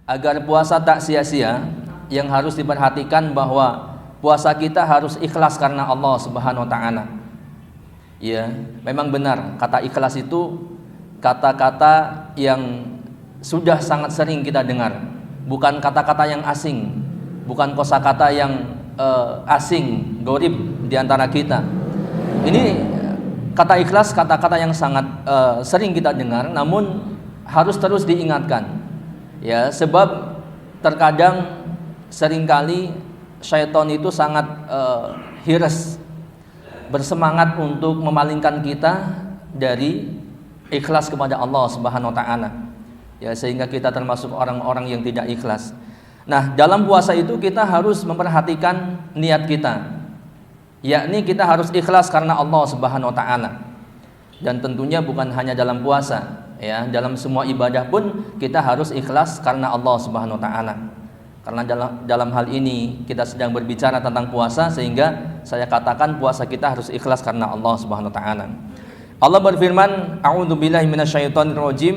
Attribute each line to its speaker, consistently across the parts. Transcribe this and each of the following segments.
Speaker 1: agar puasa tak sia-sia, yang harus diperhatikan bahwa puasa kita harus ikhlas karena Allah Subhanahu wa taala. Ya, memang benar kata ikhlas itu kata-kata yang sudah sangat sering kita dengar, bukan kata-kata yang asing, bukan kosakata yang asing, gharib di antara kita. Ini kata ikhlas kata-kata yang sangat sering kita dengar, namun harus terus diingatkan. Ya, sebab terkadang seringkali syaitan itu sangat hiras, bersemangat untuk memalingkan kita dari ikhlas kepada Allah Subhanahu wa taala. Ya, sehingga kita termasuk orang-orang yang tidak ikhlas. Nah, dalam puasa itu kita harus memperhatikan niat kita. Yakni kita harus ikhlas karena Allah Subhanahu wa taala. Dan tentunya bukan hanya dalam puasa, ya, dalam semua ibadah pun kita harus ikhlas karena Allah Subhanahu wa taala. Karena dalam hal ini kita sedang berbicara tentang puasa, sehingga saya katakan puasa kita harus ikhlas karena Allah Subhanahu wa taala. Allah berfirman, a'udzubillahi minasyaitonirrajim,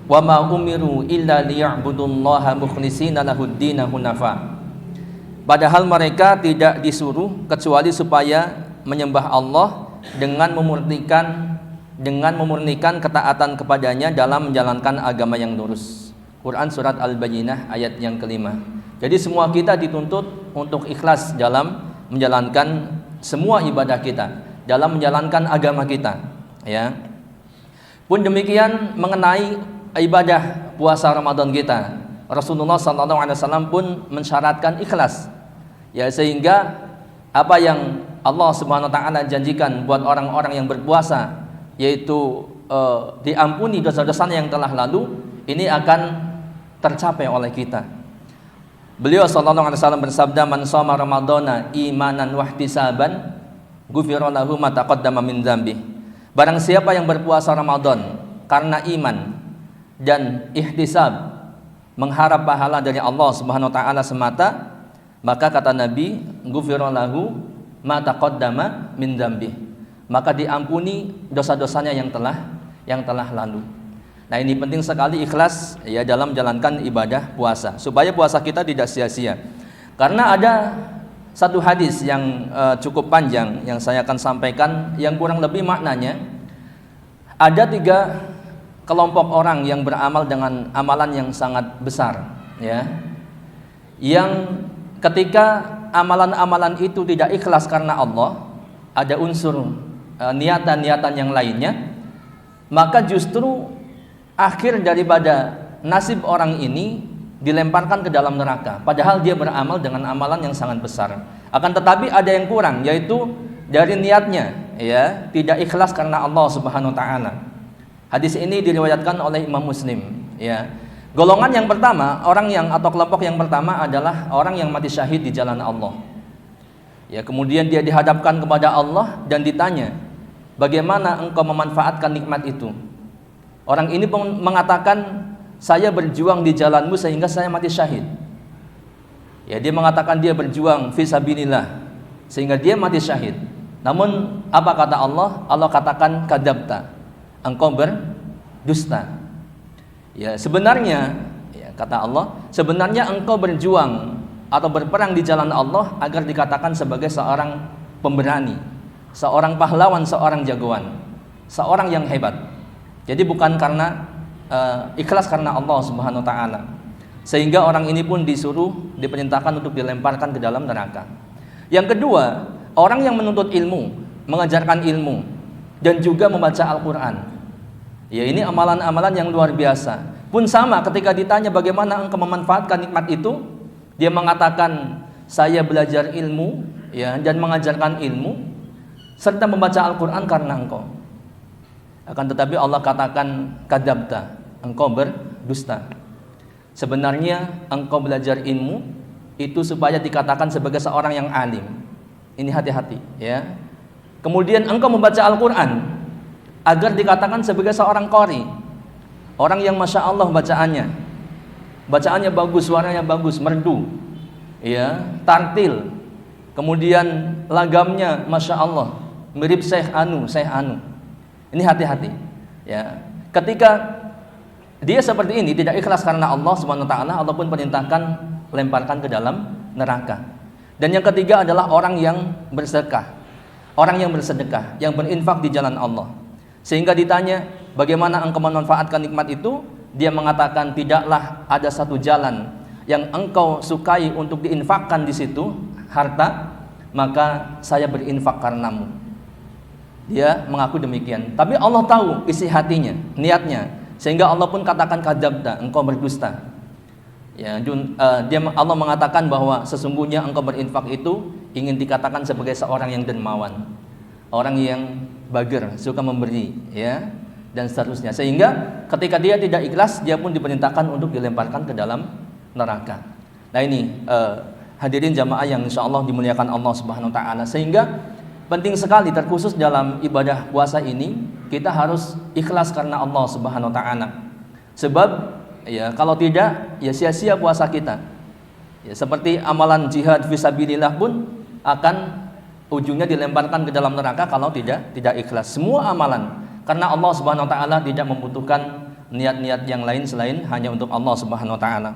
Speaker 1: wa ma umiru illa liya'budullaha mukhlishina lahud-din hunafa. Padahal mereka tidak disuruh kecuali supaya menyembah Allah dengan memurnikan ketaatan kepadanya dalam menjalankan agama yang lurus. Quran surat Al-Bayyinah ayat yang kelima. Jadi semua kita dituntut untuk ikhlas dalam menjalankan semua ibadah kita, dalam menjalankan agama kita, ya. Pun demikian mengenai ibadah puasa Ramadan kita, Rasulullah SAW pun mensyaratkan ikhlas, ya, sehingga apa yang Allah Subhanahu wa taala janjikan buat orang-orang yang berpuasa, yaitu diampuni dosa-dosanya yang telah lalu, ini akan tercapai oleh kita. Beliau sallallahu alaihi wasallam bersabda, "Man shoma ramadhana imanan wa ihtisaban, ghufira lahu ma taqaddama min dzambi." Barang siapa yang berpuasa Ramadan karena iman dan ihtisab, mengharap pahala dari Allah Subhanahu wa taala semata, maka kata Nabi, ghufira lahu ma taqaddama min dzambi. Maka diampuni dosa-dosanya yang telah lalu. Nah, ini penting sekali ikhlas, ya, dalam menjalankan ibadah puasa, supaya puasa kita tidak sia-sia. Karena ada satu hadis yang cukup panjang yang saya akan sampaikan, yang kurang lebih maknanya ada 3 kelompok orang yang beramal dengan amalan yang sangat besar, ya, yang ketika amalan-amalan itu tidak ikhlas karena Allah, ada unsur niatan-niatan yang lainnya, maka justru akhir daripada nasib orang ini dilemparkan ke dalam neraka, padahal dia beramal dengan amalan yang sangat besar. Akan tetapi ada yang kurang, yaitu dari niatnya, ya, tidak ikhlas karena Allah Subhanahu wa taala. Hadis ini diriwayatkan oleh Imam Muslim, ya. Golongan yang pertama, atau kelompok yang pertama adalah orang yang mati syahid di jalan Allah. Ya, kemudian dia dihadapkan kepada Allah dan ditanya, "Bagaimana engkau memanfaatkan nikmat itu?" Orang ini mengatakan, "Saya berjuang di jalanmu sehingga saya mati syahid." Ya, dia mengatakan dia berjuang fisabilillah sehingga dia mati syahid. Namun apa kata Allah? Allah katakan, "Kadzabta." Engkau berdusta. Ya, sebenarnya, ya, kata Allah, sebenarnya engkau berjuang atau berperang di jalan Allah agar dikatakan sebagai seorang pemberani, seorang pahlawan, seorang jagoan, seorang yang hebat. Jadi bukan karena ikhlas karena Allah Subhanahu wa taala. Sehingga orang ini pun diperintahkan untuk dilemparkan ke dalam neraka. Yang kedua, orang yang menuntut ilmu, mengajarkan ilmu, dan juga membaca Al-Quran. Ya, ini amalan-amalan yang luar biasa. Pun sama, ketika ditanya bagaimana engkau memanfaatkan nikmat itu, dia mengatakan, "Saya belajar ilmu, ya, dan mengajarkan ilmu serta membaca Al-Quran karena engkau." Akan tetapi Allah katakan, "Kadzabta," engkau berdusta. Sebenarnya engkau belajar ilmu itu supaya dikatakan sebagai seorang yang alim. Ini hati-hati, ya. Kemudian engkau membaca Al-Quran agar dikatakan sebagai seorang qari, orang yang masya Allah bacaannya bagus, suaranya bagus, merdu, ya, tartil. Kemudian lagamnya masya Allah, mirip Syekh Anu. Ini hati-hati, ya. Ketika dia seperti ini, tidak ikhlas karena Allah Subhanahu wa taala, Allah pun perintahkan lemparkan ke dalam neraka. Dan yang ketiga adalah orang yang bersedekah. Orang yang bersedekah, yang berinfak di jalan Allah. Sehingga ditanya, bagaimana engkau memanfaatkan nikmat itu? Dia mengatakan, tidaklah ada satu jalan yang engkau sukai untuk diinfakkan di situ, harta, maka saya berinfak karenamu. Dia mengaku demikian. Tapi Allah tahu isi hatinya, niatnya. Sehingga Allah pun katakan kadzabta, engkau berdusta. Ya, Allah mengatakan bahwa sesungguhnya engkau berinfak itu ingin dikatakan sebagai seorang yang dermawan, orang yang bagir, suka memberi, ya, dan seterusnya. Sehingga ketika dia tidak ikhlas, dia pun diperintahkan untuk dilemparkan ke dalam neraka. Nah ini hadirin jamaah yang insya Allah dimuliakan Allah Subhanahu Wa Taala. Sehingga penting sekali, terkhusus dalam ibadah puasa ini, kita harus ikhlas karena Allah Subhanahu Wa Taala. Sebab ya kalau tidak, ya sia-sia puasa kita. Ya, seperti amalan jihad fisabilillah pun akan ujungnya dilemparkan ke dalam neraka kalau tidak ikhlas. Semua amalan, karena Allah Subhanahu Wa Taala tidak membutuhkan niat-niat yang lain selain hanya untuk Allah Subhanahu Wa Taala.